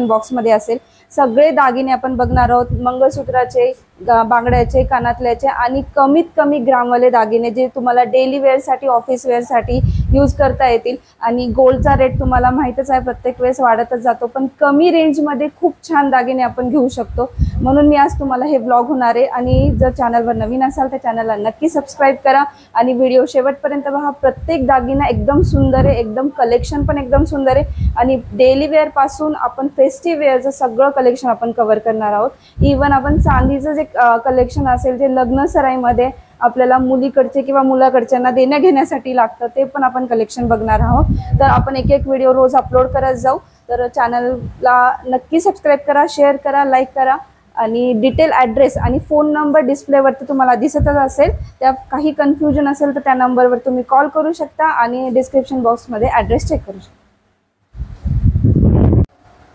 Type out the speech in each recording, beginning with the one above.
Box मध्ये असेल। सगळे दागिने आपण बघणार आहोत, मंगळसूत्राचे, बांगड्याचे, कानातल्याचे आणि कमीत कमी ग्रामवाले दागिने जे तुम्हाला डेली वेअर साठी, ऑफिस वेअर साठी यूज करता येतील। आणि गोल्डचा रेट तुम्हाला माहितच आहे, प्रत्येक वेळेस वाढतच जातो, पण कमी रेंज मध्ये खूप छान दागिने आपण घेऊ शकतो। म्हणून मी आज तुम्हाला हे ब्लॉग होणार आहे। आणि जर चॅनलवर नवीन असाल तर चॅनलला नक्की सबस्क्राईब करा आणि व्हिडिओ शेवटपर्यंत पहा। प्रत्येक दागिना एकदम सुंदर आहे, एकदम कलेक्शन पण एकदम सुंदर आहे आणि डेली वेअर पासून आपण फेस्टिव्ह वेअरचं सगळं कलेक्शन आपण कव्हर करणार आहोत। इवन आपण चांदीचं जे कलेक्शन असेल, जे लग्न सराईमध्ये आपल्याला मुलीकडचे किंवा मुलाकडच्यांना देण्या घेण्यासाठी लागतं, ते पण आपण कलेक्शन बघणार आहोत। तर आपण एक एक व्हिडिओ रोज अपलोड करत जाऊ। तर चॅनलला नक्की सबस्क्राईब करा, शेअर करा, लाईक करा आणि डिटेल ॲड्रेस आणि फोन नंबर डिस्प्लेवरती तुम्हाला दिसतच असेल। त्या काही कन्फ्युजन असेल तर त्या नंबरवर तुम्ही कॉल करू शकता आणि डिस्क्रिप्शन बॉक्समध्ये ॲड्रेस चेक करू शकता।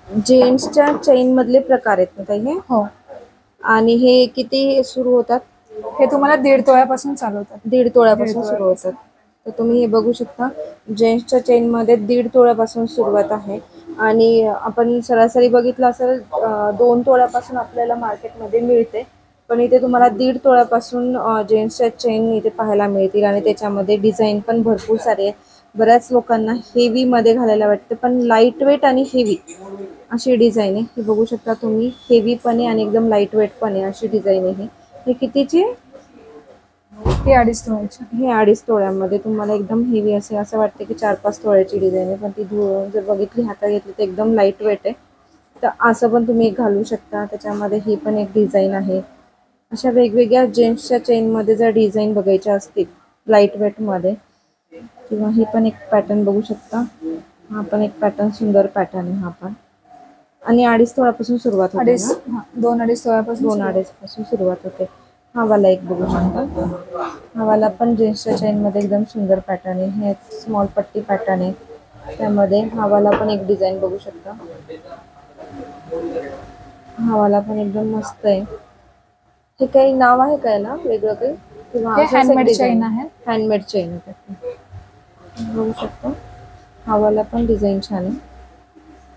जेंट्सच्या चेन मधले प्रकार आहेत ना ताई हे? हो। आणि हे किती सुरू होतात? हे तुम्हाला 1.5 तोळ्यापासून चालू होतात। 1.5 तोळ्यापासून सुरू होतात। तर तुम्ही हे बघू शकता, जेंट्सच्या चेन मध्ये 1.5 तोळ्यापासून सुरुवात आहे। आणि आपण सरासरी बघितलं असेल 2 तोळ्यापासून आपल्याला मार्केटमध्ये मिळते, पण इथे तुम्हाला 1.5 तोळ्यापासून जेंट्सच्या चेन इथे पाहायला मिळतील। आणि त्याच्यामध्ये डिझाईन पण भरपूर सारे आहे। बऱ्याच लोकांना हेवी मध्ये घालायला वाटते, पण लाईट वेट आणि हेवी अशी डिझाईन आहे। हे बघू शकता तुम्ही, हेवी पण आहे आणि एकदम लाईट वेट पण आहे अशी डिझाईन आहे। हे कितीची? हे 2.5 तोळ्याची। हे 2.5 तोळ्यामध्ये तुम्हाला एकदम हेवी असेल, असं वाटतं की 4-5 तोळ्याची डिझाईन आहे, पण ती जर बघितली, हातात घेतली तर एकदम लाईट वेट आहे। तर असं पण तुम्ही घालू शकता। त्याच्यामध्ये ही पण एक डिझाईन आहे। अशा वेगवेगळ्या जेंट्सच्या चेनमध्ये जर डिझाईन बघायच्या असतील लाईट वेटमध्ये, किंवा ही पण एक पॅटर्न बघू शकता। हा पण एक पॅटर्न, सुंदर पॅटर्न आहे हा पण। आणि 2.5 तोळ्यापासून सुरुवात होते ना? 2-2.5 तोळ्यापासून 2-2.5 पासून सुरुवात होते। हा वाला एक बघू शकता, हा वाला पण जेंट्सच्या चेन मध्ये एकदम सुंदर पॅटर्न आहे। हे स्मॉल पट्टी पॅटर्न आहे, त्यामध्ये हा वाला पण एक डिझाईन बघू शकता। हा वाला पण एकदम मस्त आहे। हे काही नाव आहे काय ना वेगळं काही, किंवा हे असंच एक हँडमेड डिझाईन? चेन आहे। हँडमेड चेन बघू शकता। हा वाला पण डिझाईन छान आहे,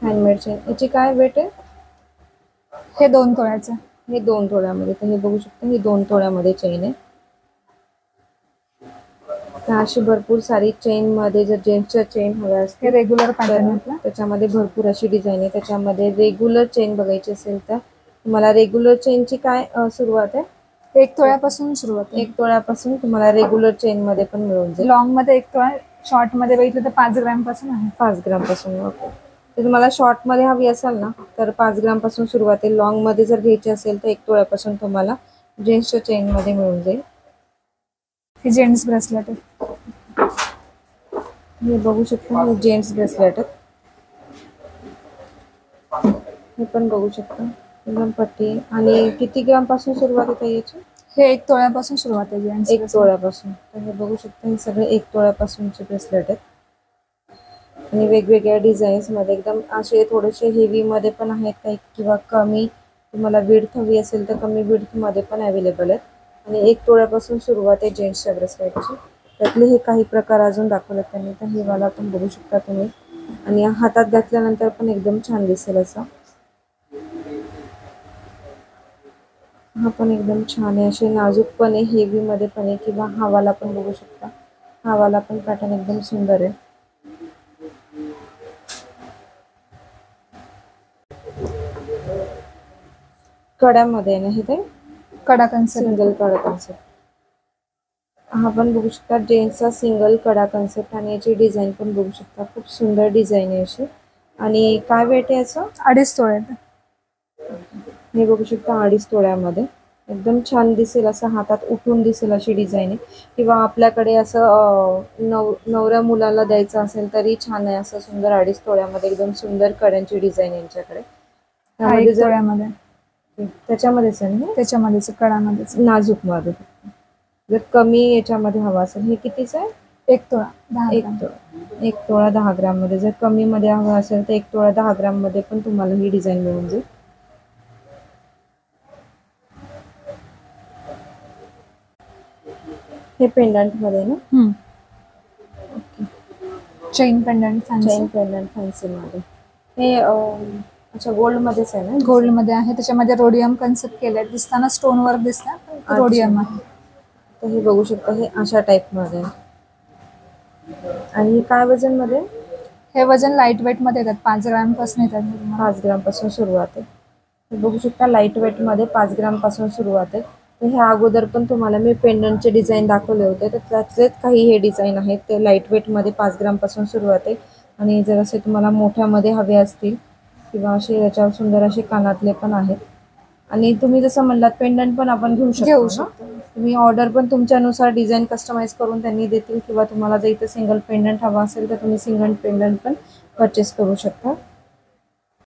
हँडमेड चेन। याची काय वेट आहे? हे 2 तोळ्याचं। हे 2 तोळ्यामध्ये। तर हे बघू शकता, ही 2 तोळ्यामध्ये चेन आहे। अशी भरपूर सारी चेन मध्ये जर जेंट्सच्या चेन हव्या असतील, रेग्युलर पॅटर्न आहे, त्याच्यामध्ये भरपूर अशी डिझाईन आहे। त्याच्यामध्ये रेग्युलर चेन बघायची असेल तर तुम्हाला रेग्युलर चेनची काय सुरुवात आहे? 1 तोळ्यापासून सुरुवात आहे। 1 तोळ्यापासून तुम्हाला रेग्युलर चेन मध्ये पण मिळून जाईल। लॉंग मध्ये 1 तोळा, शॉर्ट मध्ये बघितलं तर 5 ग्रॅम पासून आहे। 5 ग्रॅम पासून। ओके। तर तुम्हाला शॉर्ट मध्ये हवी असेल ना तर 5 ग्रॅम पासून सुरुवात आहे। लॉंग मध्ये जर घ्यायची असेल तर 1 तोळ्यापासून तुम्हाला जेंट्सच्या चेन मध्ये मिळून जाईल। हे जेंट्स ब्रेसलेट आहे। हे बघू शकता, हे जेंट्स ब्रेसलेट आहे। हे पण बघू शकता, एकदम पट्टी। आणि किती ग्रॅम पासून सुरुवात होते याची? हे 1 तोळ्यापासून सुरुवात आहे जेंट्स 1 ब्रेसलेट। तोळ्यापासून। तर हे बघू शकता, हे सगळे 1 तोळ्यापासूनचे ब्रेसलेट आहेत। आणि वेगवेगळ्या डिझाईन्स मध्ये, एकदम असे थोडेसे हेवी मध्ये पण आहेत काही, किंवा कमी तुम्हाला विड्थ हवी असेल तर कमी विड्थ मध्ये पण अवेलेबल आहेत। आणि 1 तोळ्यापासून सुरुवात आहे जेंट्सच्या ब्रेसलेटची। त्यातले हे काही प्रकार अजून दाखवले त्यांनी, तर हे वाला पण बघू शकता तुम्ही। आणि हातात घातल्यानंतर पण एकदम छान दिसेल असा। हा पण एकदम छान आहे, असे नाजूक पण आहे, हेवी मध्ये पण आहे। किंवा हा वाला पण बघू शकता, हा वाला पण पॅटर्न एकदम सुंदर आहे। कड्यामध्ये आहे ना हे? ते कडा कन्सेप्ट, सिंगल कडा कन्सेप्ट। हा पण बघू शकता, जेंट्सचा सिंगल कडा कन्सेप्ट। आणि याची डिझाईन पण बघू शकता, खूप सुंदर डिझाईन आहे अशी। आणि काय वेट आहे याचं? 2.5 तोळे। हे बघू शकता 2.5 तोळ्यामध्ये एकदम छान दिसेल, असं हातात उठून दिसेल अशी डिझाईन आहे। किंवा आपल्याकडे असं नवऱ्या मुलाला द्यायचं असेल तरी छान आहे, असं सुंदर 2.5 तोळ्यामध्ये एकदम सुंदर कड्यांची डिझाईन यांच्याकडे। त्यामध्ये 1 तोळ्यामध्ये, त्याच्यामध्येच आहे ना? त्याच्यामध्येच कडामध्येच नाजूक मध्ये। जर कमी याच्यामध्ये हवा असेल, हे कितीचं आहे? 1 तोळा 10 1 ग्रॅम। तोळा 1 तोळा 10 ग्रॅम मध्ये। जर कमी मध्ये हवं असेल तर 1 तोळा 10 ग्रॅम मध्ये पण तुम्हाला ही डिझाईन मिळून जाईल। हे पेंडंट मध्ये ना? Chain pendant fancy. Chain pendant fancy मध्ये। हे अच्छा, गोल्ड मध्येच आहे ना? गोल्ड मध्ये आहे, त्याच्यामध्ये रोडियम कन्सेप्ट केलंय. दिसताना स्टोन वर्क दिसतं, रोडियम आहे. तर हे बघू शकता, हे अशा टाइप मध्ये आहे. आणि हे काय वजन मध्ये? हे वजन लाईट वेट मध्ये येतात, 5 ग्रॅम पासून येतात तुम्हाला. 5 ग्राम पासून सुरुवात आहे. हे बघू शकता, लाईट वेट मध्ये 5 ग्राम पासून सुरुवात आहे. तर ह्या अगोदर पण तुम्हाला मी पेंडंटचे डिझाईन दाखवले होते, तर त्यातलेच काही हे डिझाईन आहेत. ते लाईट वेट मध्ये 5 ग्राम पासून सुरुवात आहे. आणि जर असे तुम्हाला मोठ्यामध्ये हवे असतील किंवा असे याच्यावर सुंदर असे कानातले पण आहेत. आणि तुम्ही जसं म्हणलात पेंडंट पण आपण घेऊ घेऊ शकतो ना? शकतो. तुम्ही ऑर्डर पण तुमच्यानुसार डिझाईन कस्टमाइज करून त्यांनी देतील, किंवा तुम्हाला जर इथं सिंगल पेंडंट हवा असेल तर तुम्ही सिंगल पेंडंट पण परचेस करू शकता.